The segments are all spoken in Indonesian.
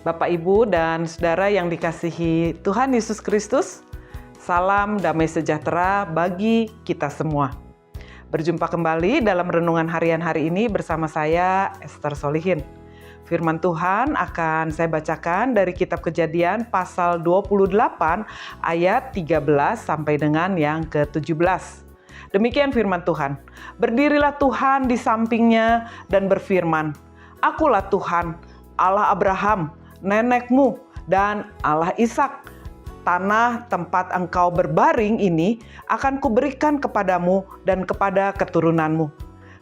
Bapak, Ibu, dan Saudara yang dikasihi Tuhan Yesus Kristus, salam damai sejahtera bagi kita semua. Berjumpa kembali dalam renungan harian hari ini bersama saya, Esther Solihin. Firman Tuhan akan saya bacakan dari kitab Kejadian pasal 28 ayat 13 sampai dengan yang ke-17. Demikian firman Tuhan. Berdirilah Tuhan di sampingnya dan berfirman, "Akulah Tuhan, Allah Abraham, nenekmu, dan Allah Ishak. Tanah tempat engkau berbaring ini akan kuberikan kepadamu dan kepada keturunanmu.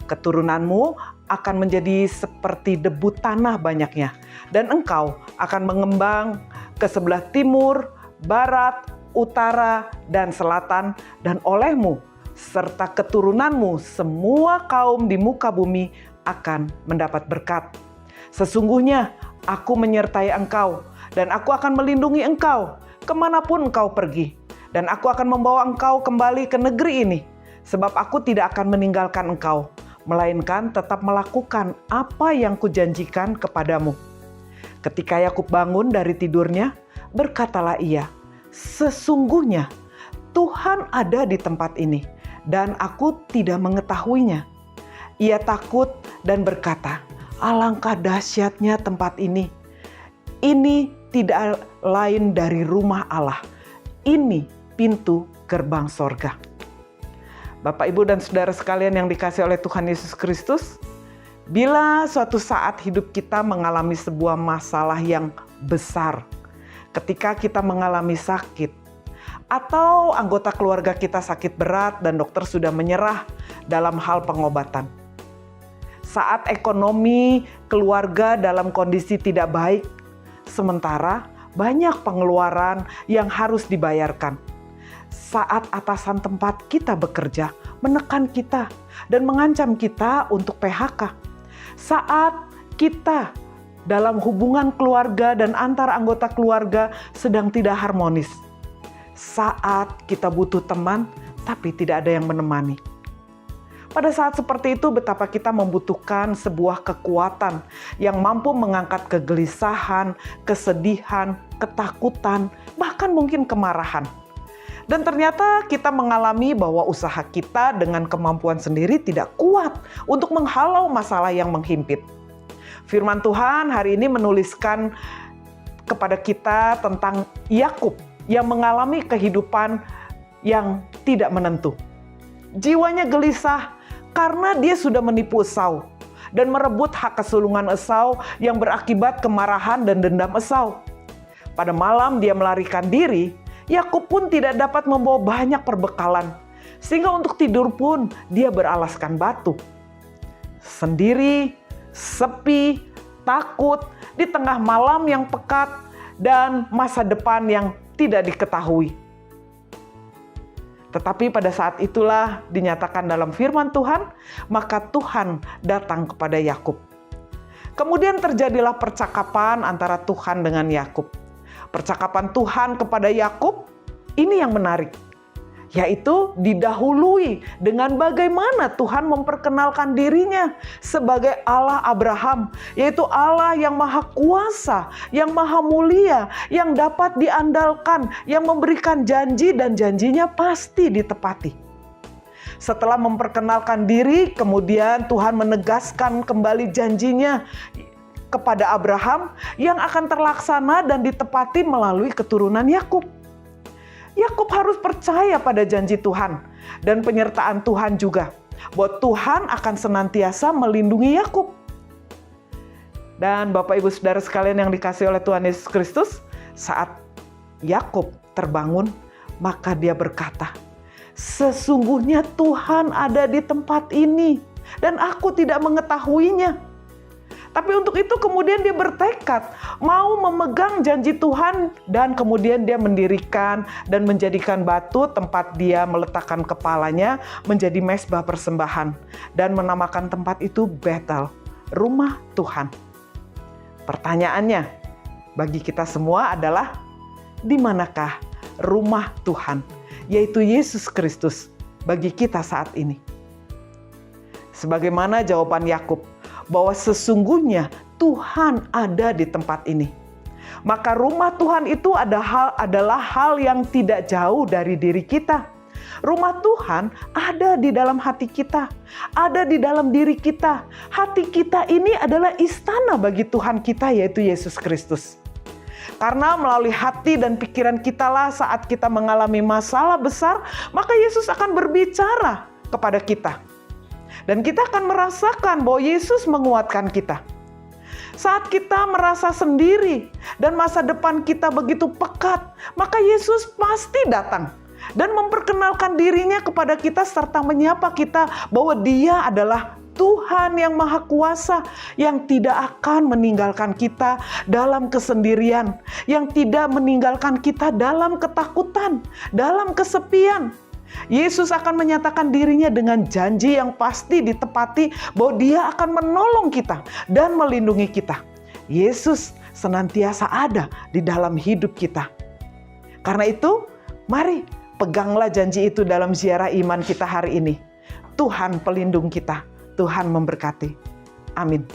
Keturunanmu akan menjadi seperti debu tanah banyaknya, dan engkau akan mengembang ke sebelah timur, barat, utara, dan selatan, dan olehmu serta keturunanmu semua kaum di muka bumi akan mendapat berkat. Sesungguhnya aku menyertai engkau, dan aku akan melindungi engkau kemanapun engkau pergi. Dan aku akan membawa engkau kembali ke negeri ini, sebab aku tidak akan meninggalkan engkau, melainkan tetap melakukan apa yang kujanjikan kepadamu." Ketika Yakub bangun dari tidurnya, berkatalah ia, "Sesungguhnya Tuhan ada di tempat ini, dan aku tidak mengetahuinya." Ia takut dan berkata, "Alangkah dahsyatnya tempat ini. Ini tidak lain dari rumah Allah. Ini pintu gerbang sorga." Bapak, Ibu, dan Saudara sekalian yang dikasihi oleh Tuhan Yesus Kristus, bila suatu saat hidup kita mengalami sebuah masalah yang besar, ketika kita mengalami sakit, atau anggota keluarga kita sakit berat dan dokter sudah menyerah dalam hal pengobatan, saat ekonomi keluarga dalam kondisi tidak baik, sementara banyak pengeluaran yang harus dibayarkan. Saat atasan tempat kita bekerja menekan kita dan mengancam kita untuk PHK. Saat kita dalam hubungan keluarga dan antar anggota keluarga sedang tidak harmonis. Saat kita butuh teman tapi tidak ada yang menemani. Pada saat seperti itu, betapa kita membutuhkan sebuah kekuatan yang mampu mengangkat kegelisahan, kesedihan, ketakutan, bahkan mungkin kemarahan. Dan ternyata kita mengalami bahwa usaha kita dengan kemampuan sendiri tidak kuat untuk menghalau masalah yang menghimpit. Firman Tuhan hari ini menuliskan kepada kita tentang Yakub yang mengalami kehidupan yang tidak menentu. Jiwanya gelisah karena dia sudah menipu Esau dan merebut hak kesulungan Esau yang berakibat kemarahan dan dendam Esau. Pada malam dia melarikan diri, Yakub pun tidak dapat membawa banyak perbekalan, sehingga untuk tidur pun dia beralaskan batu. Sendiri, sepi, takut, di tengah malam yang pekat dan masa depan yang tidak diketahui. Tetapi pada saat itulah dinyatakan dalam firman Tuhan, maka Tuhan datang kepada Yakub. Kemudian terjadilah percakapan antara Tuhan dengan Yakub. Percakapan Tuhan kepada Yakub ini yang menarik, yaitu didahului dengan bagaimana Tuhan memperkenalkan dirinya sebagai Allah Abraham, yaitu Allah yang maha kuasa, yang maha mulia, yang dapat diandalkan, yang memberikan janji dan janjinya pasti ditepati. Setelah memperkenalkan diri, kemudian Tuhan menegaskan kembali janjinya kepada Abraham yang akan terlaksana dan ditepati melalui keturunan Yakub. Yakub harus percaya pada janji Tuhan dan penyertaan Tuhan juga, bahwa Tuhan akan senantiasa melindungi Yakub. Dan Bapak, Ibu, Saudara sekalian yang dikasihi oleh Tuhan Yesus Kristus, saat Yakub terbangun, maka dia berkata, "Sesungguhnya Tuhan ada di tempat ini dan aku tidak mengetahuinya." Tapi untuk itu kemudian dia bertekad mau memegang janji Tuhan, dan kemudian dia mendirikan dan menjadikan batu tempat dia meletakkan kepalanya menjadi mezbah persembahan dan menamakan tempat itu Betel, rumah Tuhan. Pertanyaannya bagi kita semua adalah, di manakah rumah Tuhan, yaitu Yesus Kristus, bagi kita saat ini? Sebagaimana jawaban Yakub, bahwa sesungguhnya Tuhan ada di tempat ini. maka rumah Tuhan itu adalah hal yang tidak jauh dari diri kita. Rumah Tuhan ada di dalam hati kita, ada di dalam diri kita. Hati kita ini adalah istana bagi Tuhan kita, yaitu Yesus Kristus. Karena melalui hati dan pikiran kita lah saat kita mengalami masalah besar, maka Yesus akan berbicara kepada kita. Dan kita akan merasakan bahwa Yesus menguatkan kita. Saat kita merasa sendiri dan masa depan kita begitu pekat, maka Yesus pasti datang dan memperkenalkan dirinya kepada kita serta menyapa kita bahwa Dia adalah Tuhan yang Maha Kuasa, yang tidak akan meninggalkan kita dalam kesendirian, yang tidak meninggalkan kita dalam ketakutan, dalam kesepian. Yesus akan menyatakan dirinya dengan janji yang pasti ditepati bahwa Dia akan menolong kita dan melindungi kita. Yesus senantiasa ada di dalam hidup kita. Karena itu, mari peganglah janji itu dalam ziarah iman kita hari ini. Tuhan pelindung kita. Tuhan memberkati. Amin.